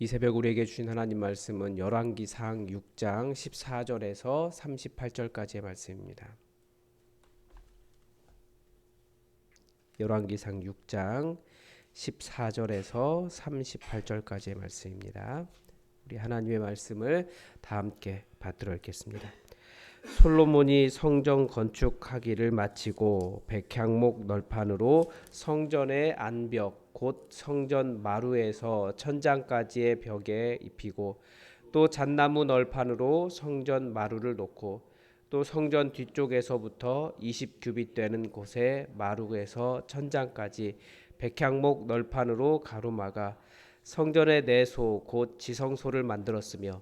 이 새벽 우리에게 주신 하나님 말씀은 열왕기상 6장 14절에서 38절까지의 말씀입니다. 열왕기상 6장 14절에서 38절까지의 말씀입니다. 우리 하나님의 말씀을 다 함께 받들어 읽겠습니다. 솔로몬이 성전 건축하기를 마치고 백향목 널판으로 성전의 안벽 곧 성전 마루에서 천장까지의 벽에 입히고 또 잣나무 널판으로 성전 마루를 놓고 또 성전 뒤쪽에서부터 20규빗 되는 곳에 마루에서 천장까지 백향목 널판으로 가로막아 성전의 내소 곧 지성소를 만들었으며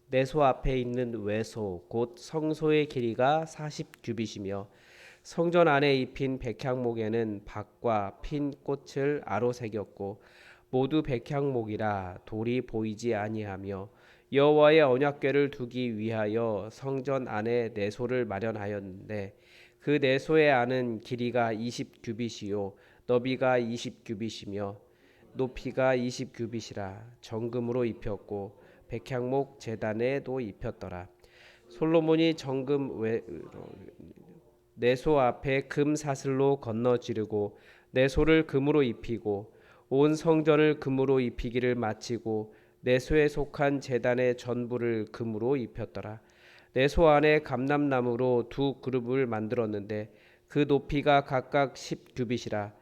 내소 앞에 있는 외소 곧 성소의 길이가 40규빗이며 성전 안에 입힌 백향목에는 박과 핀 꽃을 아로 새겼고 모두 백향목이라 돌이 보이지 아니하며 여호와의 언약궤를 두기 위하여 성전 안에 내소를 마련하였는데 그 내소의 안은 길이가 20규빗이요 너비가 20규빗이며 높이가 20규빗이라 정금으로 입혔고 백향목 제단에도 입혔더라. 솔로몬이 정금 내소 앞에 금 사슬로 건너 지르고 내소를 금으로 입히고 온 성전을 금으로 입히기를 마치고 내소에 속한 제단의 전부를 금으로 입혔더라. 내소 안에 감람나무로 두 그룹을 만들었는데 그 높이가 각각 10규빗이라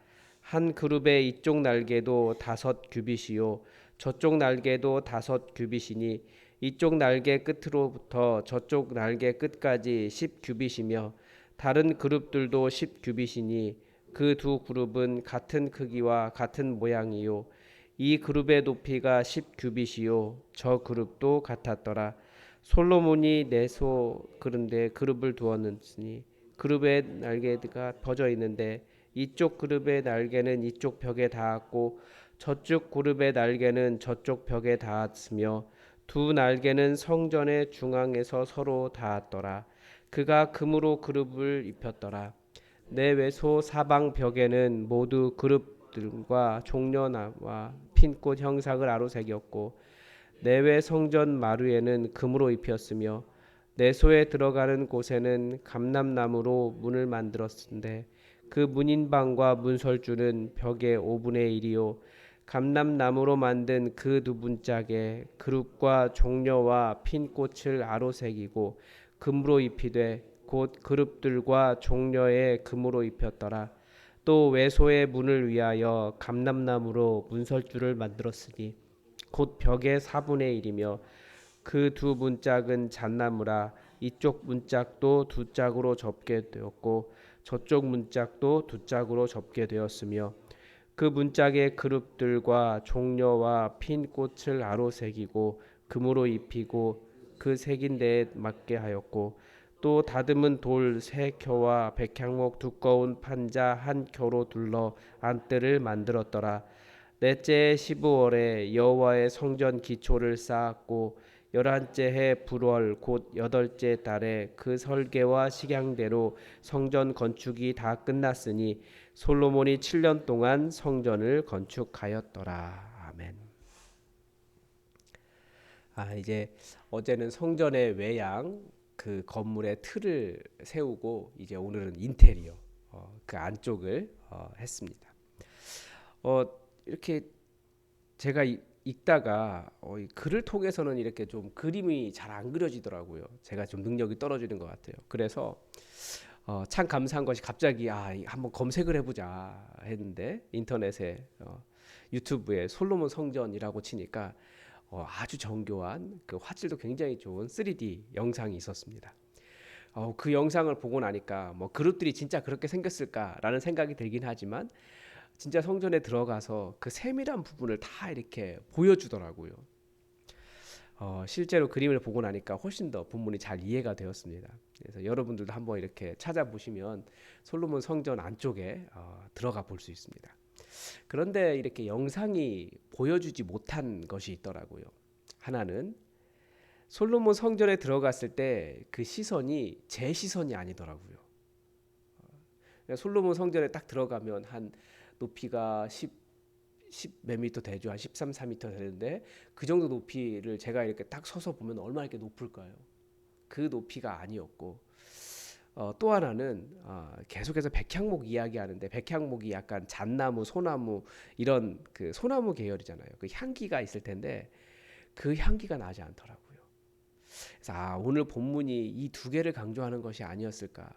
한 그룹의 이쪽 날개도 5규빗이요 저쪽 날개도 5규빗이니 이쪽 날개 끝으로부터 저쪽 날개 끝까지 10규빗이며 다른 그룹들도 10규빗이니 그 두 그룹은 같은 크기와 같은 모양이요 이 그룹의 높이가 10규빗이요 저 그룹도 같았더라. 솔로몬이 내소 그런데 그룹을 두었으니 그룹의 날개가 퍼져 있는데 이쪽 그룹의 날개는 이쪽 벽에 닿았고 저쪽 그룹의 날개는 저쪽 벽에 닿았으며 두 날개는 성전의 중앙에서 서로 닿았더라. 그가 금으로 그룹을 입혔더라. 내외소 사방 벽에는 모두 그룹들과 종려나와 핀꽃 형상을 아로새겼고 내외 성전 마루에는 금으로 입혔으며 내소에 들어가는 곳에는 감람나무로 문을 만들었는데 그 문인방과 문설주는 벽의 5분의 1이요 감람나무로 만든 그 두 문짝에 그룹과 종려와 핀 꽃을 아로새기고 금으로 입히되 곧 그룹들과 종려에 금으로 입혔더라. 또 외소의 문을 위하여 감람나무로 문설주를 만들었으니 곧 벽의 4분의 1이며 그 두 문짝은 잣나무라 이쪽 문짝도 두 짝으로 접게 되었고 저쪽 문짝도 두 짝으로 접게 되었으며 그 문짝의 그룹들과 종려와 핀 꽃을 아로새기고 금으로 입히고 그 새긴 데에 맞게 하였고 또 다듬은 돌 세 켜와 백향목 두꺼운 판자 한 켜로 둘러 안뜰을 만들었더라. 넷째 15월에 여호와의 성전 기초를 쌓았고 11째 해 불월 곧 8째 달에 그 설계와 식양대로 성전 건축이 다 끝났으니 솔로몬이 7년 동안 성전을 건축하였더라. 아멘. 이제 어제는 성전의 외양 그 건물의 틀을 세우고 이제 오늘은 인테리어 그 안쪽을 했습니다. 어, 이렇게 제가 읽다가 이 글을 통해서는 이렇게 좀 그림이 잘 안 그려지더라고요. 제가 좀 능력이 떨어지는 것 같아요. 그래서 참 감사한 것이 갑자기 한번 검색을 해보자 했는데 인터넷에 유튜브에 솔로몬 성전이라고 치니까 아주 정교한 그 화질도 굉장히 좋은 3D 영상이 있었습니다. 그 영상을 보고 나니까 뭐 그룹들이 진짜 그렇게 생겼을까라는 생각이 들긴 하지만 진짜 성전에 들어가서 그 세밀한 부분을 다 이렇게 보여주더라고요. 실제로 그림을 보고 나니까 훨씬 더 본문이 잘 이해가 되었습니다. 그래서 여러분들도 한번 이렇게 찾아보시면 솔로몬 성전 안쪽에 들어가 볼 수 있습니다. 그런데 이렇게 영상이 보여주지 못한 것이 있더라고요. 하나는 솔로몬 성전에 들어갔을 때 그 시선이 제 시선이 아니더라고요. 솔로몬 성전에 딱 들어가면 한 높이가 10 몇 미터 되죠. 한 13, 4미터 되는데 그 정도 높이를 제가 이렇게 딱 서서 보면 얼마나 이렇게 높을까요? 그 높이가 아니었고 또 하나는 계속해서 백향목 이야기하는데 백향목이 약간 잣나무, 소나무 이런 그 소나무 계열이잖아요. 그 향기가 있을 텐데 그 향기가 나지 않더라고요. 그래서 오늘 본문이 이 두 개를 강조하는 것이 아니었을까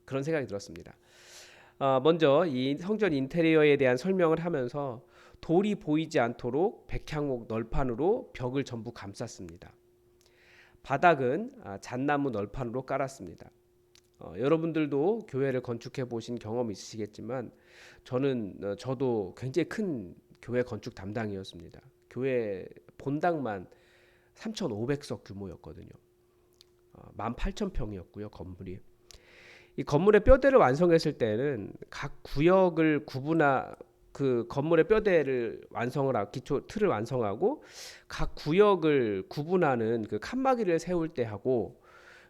그런 생각이 들었습니다. 먼저 이 성전 인테리어에 대한 설명을 하면서 돌이 보이지 않도록 백향목 널판으로 벽을 전부 감쌌습니다. 바닥은 잣나무 널판으로 깔았습니다. 여러분들도 교회를 건축해 보신 경험이 있으시겠지만 저도 굉장히 큰 교회 건축 담당이었습니다. 교회 본당만 3,500석 규모였거든요. 18,000평이었고요, 건물이. 이 건물의 뼈대를 완성했을 때는 각 구역을 그 건물의 뼈대를 기초 틀을 완성하고 각 구역을 구분하는 그 칸막이를 세울 때 하고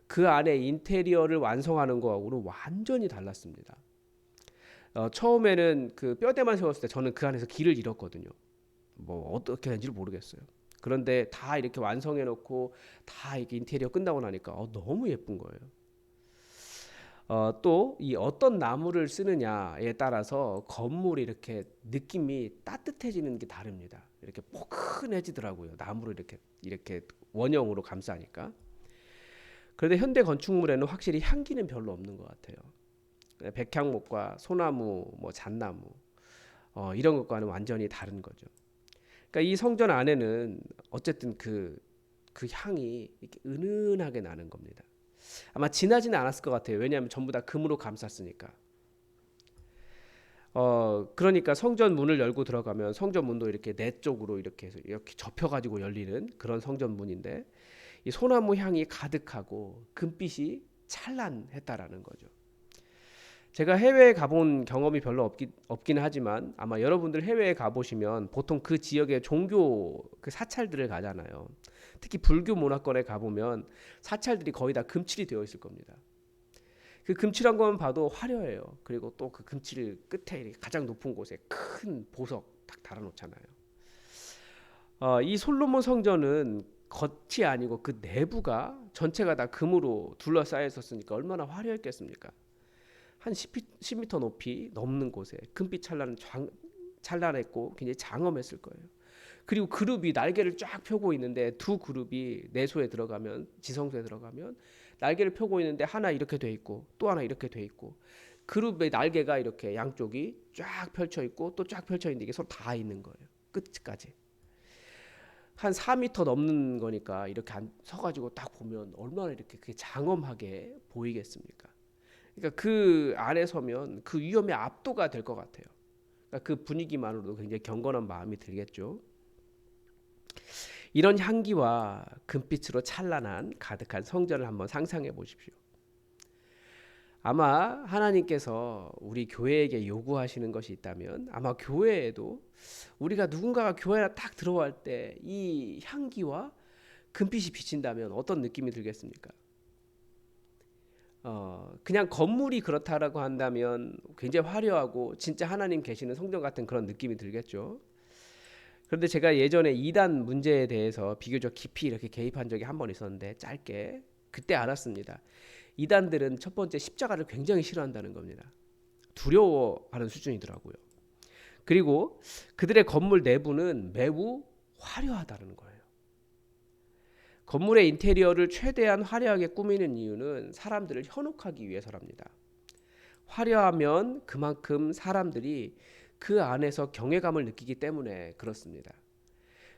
그 안에 인테리어를 완성하는 거하고는 완전히 달랐습니다. 처음에는 그 뼈대만 세웠을 때 저는 그 안에서 길을 잃었거든요. 뭐 어떻게 된지 모르겠어요. 그런데 다 이렇게 완성해 놓고 다 이렇게 인테리어 끝나고 나니까 너무 예쁜 거예요. 또 이 어떤 나무를 쓰느냐에 따라서 건물이 이렇게 느낌이 따뜻해지는 게 다릅니다. 이렇게 포근해지더라고요. 나무를 이렇게 원형으로 감싸니까. 그런데 현대 건축물에는 확실히 향기는 별로 없는 것 같아요. 백향목과 소나무, 뭐 잣나무 이런 것과는 완전히 다른 거죠. 그러니까 이 성전 안에는 어쨌든 그 향이 이렇게 은은하게 나는 겁니다. 아마 진하지는 않았을 것 같아요. 왜냐하면 전부 다 금으로 감쌌으니까. 그러니까 성전 문을 열고 들어가면 성전 문도 이렇게 네 쪽으로 이렇게 해서 이렇게 접혀가지고 열리는 그런 성전 문인데 이 소나무 향이 가득하고 금빛이 찬란했다라는 거죠. 제가 해외에 가본 경험이 별로 없긴 하지만 아마 여러분들 해외에 가보시면 보통 그 지역의 종교 그 사찰들을 가잖아요. 특히 불교 문화권에 가보면 사찰들이 거의 다 금칠이 되어 있을 겁니다. 그 금칠한 것만 봐도 화려해요. 그리고 또 그 금칠 끝에 가장 높은 곳에 큰 보석 딱 달아놓잖아요. 이 솔로몬 성전은 겉이 아니고 그 내부가 전체가 다 금으로 둘러싸여 있었으니까 얼마나 화려했겠습니까? 한 10m 높이 넘는 곳에 금빛 찬란했고 굉장히 장엄했을 거예요. 그리고 그룹이 날개를 쫙 펴고 있는데 두 그룹이 지성소에 들어가면 날개를 펴고 있는데 하나 이렇게 돼 있고 또 하나 이렇게 돼 있고 그룹의 날개가 이렇게 양쪽이 쫙 펼쳐 있고 또 쫙 펼쳐 있는데 이게 서로 다 있는 거예요. 끝까지. 한 4m 넘는 거니까 이렇게 서가지고 딱 보면 얼마나 이렇게 그게 장엄하게 보이겠습니까? 그러니까 그 안에 서면 그 위험에 압도가 될 것 같아요. 그러니까 그 분위기만으로도 굉장히 경건한 마음이 들겠죠. 이런 향기와 금빛으로 찬란한 가득한 성전을 한번 상상해 보십시오. 아마 하나님께서 우리 교회에게 요구하시는 것이 있다면 아마 교회에도 우리가 누군가가 교회에 딱 들어갈 때 이 향기와 금빛이 비친다면 어떤 느낌이 들겠습니까? 그냥 건물이 그렇다라고 한다면 굉장히 화려하고 진짜 하나님 계시는 성전 같은 그런 느낌이 들겠죠. 그런데 제가 예전에 이단 문제에 대해서 비교적 깊이 이렇게 개입한 적이 한 번 있었는데 짧게 그때 알았습니다. 이단들은 첫 번째 십자가를 굉장히 싫어한다는 겁니다. 두려워하는 수준이더라고요. 그리고 그들의 건물 내부는 매우 화려하다는 거예요. 건물의 인테리어를 최대한 화려하게 꾸미는 이유는 사람들을 현혹하기 위해서랍니다. 화려하면 그만큼 사람들이 그 안에서 경외감을 느끼기 때문에 그렇습니다.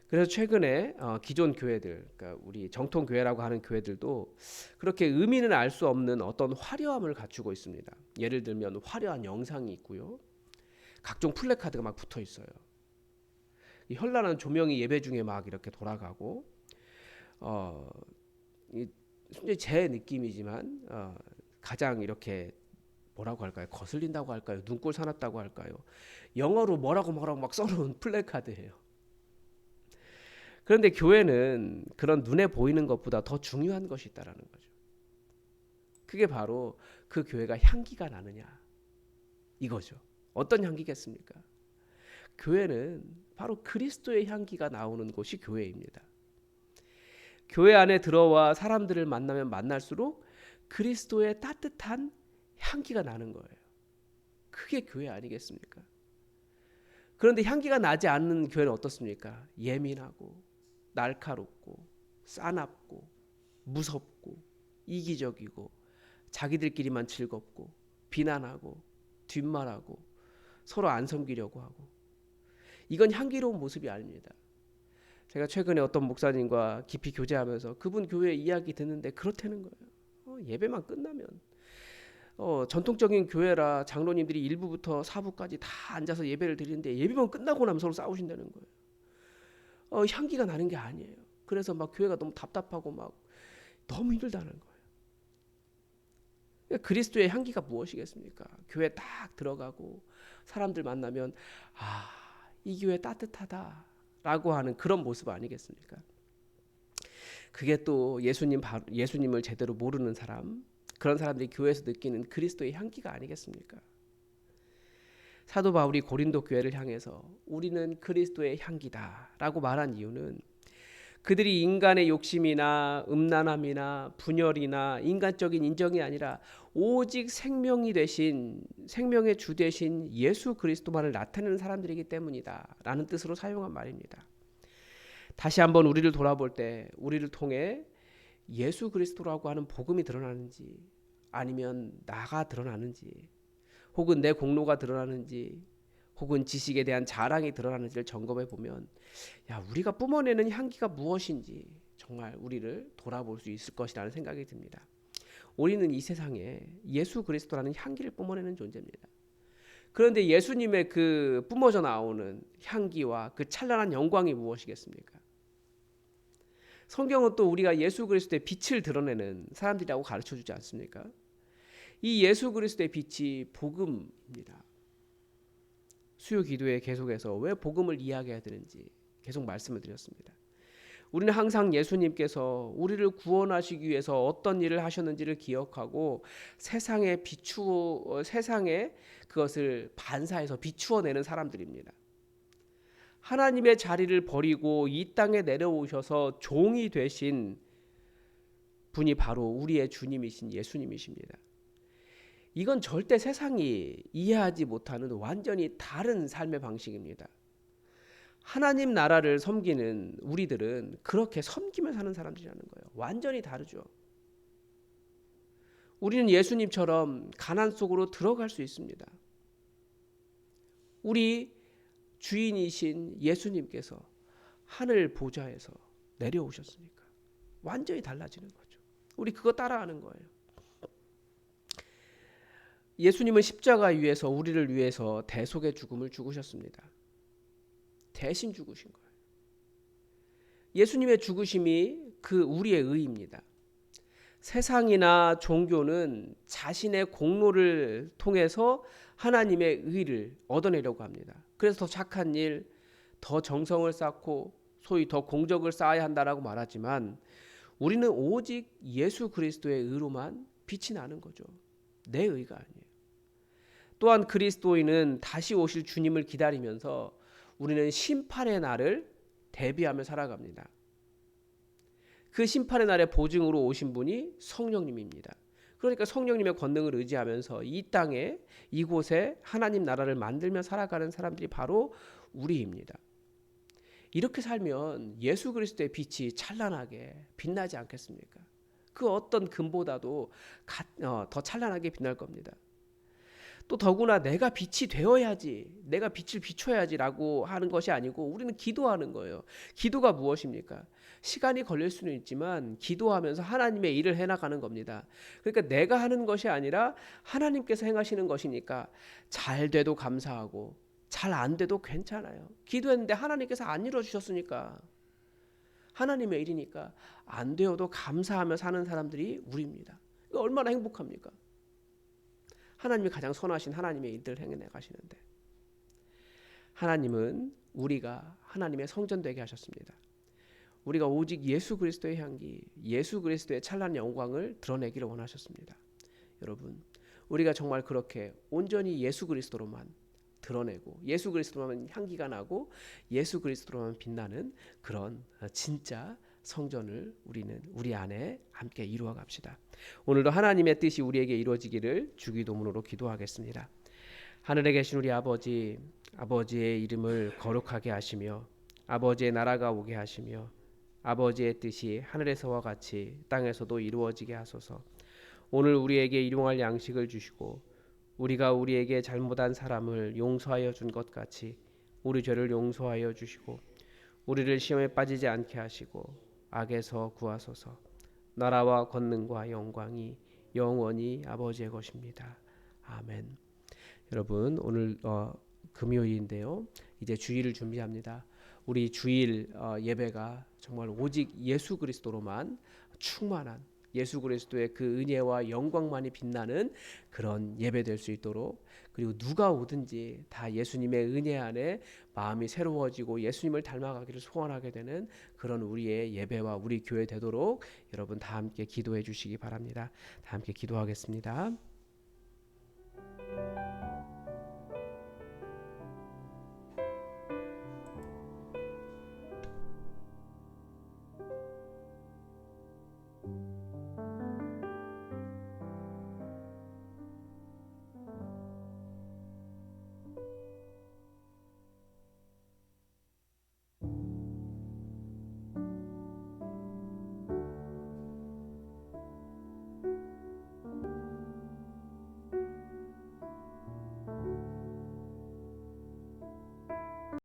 그래서 최근에 기존 교회들, 그러니까 우리 정통 교회라고 하는 교회들도 그렇게 의미는 알 수 없는 어떤 화려함을 갖추고 있습니다. 예를 들면 화려한 영상이 있고요, 각종 플래카드가 막 붙어 있어요. 이 현란한 조명이 예배 중에 막 이렇게 돌아가고, 제 느낌이지만 가장 이렇게 뭐라고 할까요? 거슬린다고 할까요? 눈꼴 사납다고 할까요? 영어로 뭐라고 막 써놓은 플래카드예요. 그런데 교회는 그런 눈에 보이는 것보다 더 중요한 것이 있다라는 거죠. 그게 바로 그 교회가 향기가 나느냐 이거죠. 어떤 향기겠습니까? 교회는 바로 그리스도의 향기가 나오는 곳이 교회입니다. 교회 안에 들어와 사람들을 만나면 만날수록 그리스도의 따뜻한 향기가 나는 거예요. 그게 교회 아니겠습니까? 그런데 향기가 나지 않는 교회는 어떻습니까? 예민하고 날카롭고 싸납고 무섭고 이기적이고 자기들끼리만 즐겁고 비난하고 뒷말하고 서로 안 섬기려고 하고, 이건 향기로운 모습이 아닙니다. 제가 최근에 어떤 목사님과 깊이 교제하면서 그분 교회 이야기 듣는데 그렇다는 거예요. 예배만 끝나면 전통적인 교회라 장로님들이 1부부터 4부까지 다 앉아서 예배를 드리는데 예배만 끝나고 나면 서로 싸우신다는 거예요. 향기가 나는 게 아니에요. 그래서 막 교회가 너무 답답하고 막 너무 힘들다는 거예요. 그리스도의 향기가 무엇이겠습니까? 교회 딱 들어가고 사람들 만나면 이 교회 따뜻하다라고 하는 그런 모습 아니겠습니까? 그게 또 예수님을 제대로 모르는 사람, 그런 사람들이 교회에서 느끼는 그리스도의 향기가 아니겠습니까? 사도 바울이 고린도 교회를 향해서 우리는 그리스도의 향기다라고 말한 이유는 그들이 인간의 욕심이나 음란함이나 분열이나 인간적인 인정이 아니라 오직 생명의 주 되신 예수 그리스도만을 나타내는 사람들이기 때문이다 라는 뜻으로 사용한 말입니다. 다시 한번 우리를 돌아볼 때 우리를 통해 예수 그리스도라고 하는 복음이 드러나는지, 아니면 나가 드러나는지, 혹은 내 공로가 드러나는지, 혹은 지식에 대한 자랑이 드러나는지를 점검해 보면 우리가 뿜어내는 향기가 무엇인지 정말 우리를 돌아볼 수 있을 것이라는 생각이 듭니다. 우리는 이 세상에 예수 그리스도라는 향기를 뿜어내는 존재입니다. 그런데 예수님의 그 뿜어져 나오는 향기와 그 찬란한 영광이 무엇이겠습니까? 성경은 또 우리가 예수 그리스도의 빛을 드러내는 사람들이라고 가르쳐주지 않습니까? 이 예수 그리스도의 빛이 복음입니다. 수요 기도에 계속해서 왜 복음을 이야기해야 되는지 계속 말씀을 드렸습니다. 우리는 항상 예수님께서 우리를 구원하시기 위해서 어떤 일을 하셨는지를 기억하고 세상에 그것을 반사해서 비추어내는 사람들입니다. 하나님의 자리를 버리고 이 땅에 내려오셔서 종이 되신 분이 바로 우리의 주님이신 예수님이십니다. 이건 절대 세상이 이해하지 못하는 완전히 다른 삶의 방식입니다. 하나님 나라를 섬기는 우리들은 그렇게 섬기며 사는 사람들이라는 거예요. 완전히 다르죠. 우리는 예수님처럼 가난 속으로 들어갈 수 있습니다. 우리 주인이신 예수님께서 하늘 보좌에서 내려오셨으니까 완전히 달라지는 거죠. 우리 그거 따라하는 거예요. 예수님은 십자가 위에서 우리를 위해서 대속의 죽음을 죽으셨습니다. 대신 죽으신 거예요. 예수님의 죽으심이 그 우리의 의입니다. 세상이나 종교는 자신의 공로를 통해서 하나님의 의를 얻어내려고 합니다. 그래서 더 착한 일, 더 정성을 쌓고 소위 더 공적을 쌓아야 한다라고 말하지만 우리는 오직 예수 그리스도의 의로만 빛이 나는 거죠. 내 의가 아니에요. 또한 그리스도인은 다시 오실 주님을 기다리면서 우리는 심판의 날을 대비하며 살아갑니다. 그 심판의 날의 보증으로 오신 분이 성령님입니다. 그러니까 성령님의 권능을 의지하면서 이 땅에 이곳에 하나님 나라를 만들며 살아가는 사람들이 바로 우리입니다. 이렇게 살면 예수 그리스도의 빛이 찬란하게 빛나지 않겠습니까? 그 어떤 금보다도 더 찬란하게 빛날 겁니다. 또 더구나 내가 빛이 되어야지, 내가 빛을 비춰야지라고 하는 것이 아니고 우리는 기도하는 거예요. 기도가 무엇입니까? 시간이 걸릴 수는 있지만 기도하면서 하나님의 일을 해나가는 겁니다. 그러니까 내가 하는 것이 아니라 하나님께서 행하시는 것이니까 잘 돼도 감사하고 잘 안 돼도 괜찮아요. 기도했는데 하나님께서 안 이루어주셨으니까, 하나님의 일이니까 안 되어도 감사하며 사는 사람들이 우리입니다. 얼마나 행복합니까? 하나님이 가장 선하신 하나님의 일들을 행해 가시는데, 하나님은 우리가 하나님의 성전 되게 하셨습니다. 우리가 오직 예수 그리스도의 향기, 예수 그리스도의 찬란한 영광을 드러내기를 원하셨습니다. 여러분, 우리가 정말 그렇게 온전히 예수 그리스도로만 드러내고 예수 그리스도로만 향기가 나고 예수 그리스도로만 빛나는 그런 진짜 성전을 우리는 우리 안에 함께 이루어 갑시다. 오늘도 하나님의 뜻이 우리에게 이루어지기를 주기도문으로 기도하겠습니다. 하늘에 계신 우리 아버지, 아버지의 이름을 거룩하게 하시며 아버지의 나라가 오게 하시며 아버지의 뜻이 하늘에서와 같이 땅에서도 이루어지게 하소서. 오늘 우리에게 일용할 양식을 주시고 우리가 우리에게 잘못한 사람을 용서하여 준 것 같이 우리 죄를 용서하여 주시고 우리를 시험에 빠지지 않게 하시고 악에서 구하소서. 나라와 권능과 영광이 영원히 아버지의 것입니다. 아멘. 여러분 오늘 금요일인데요. 이제 주일을 준비합니다. 우리 주일 예배가 정말 오직 예수 그리스도로만 충만한 예수 그리스도의 그 은혜와 영광만이 빛나는 그런 예배 될 수 있도록, 그리고 누가 오든지 다 예수님의 은혜 안에 마음이 새로워지고 예수님을 닮아가기를 소원하게 되는 그런 우리의 예배와 우리 교회 되도록 여러분 다 함께 기도해 주시기 바랍니다. 다 함께 기도하겠습니다.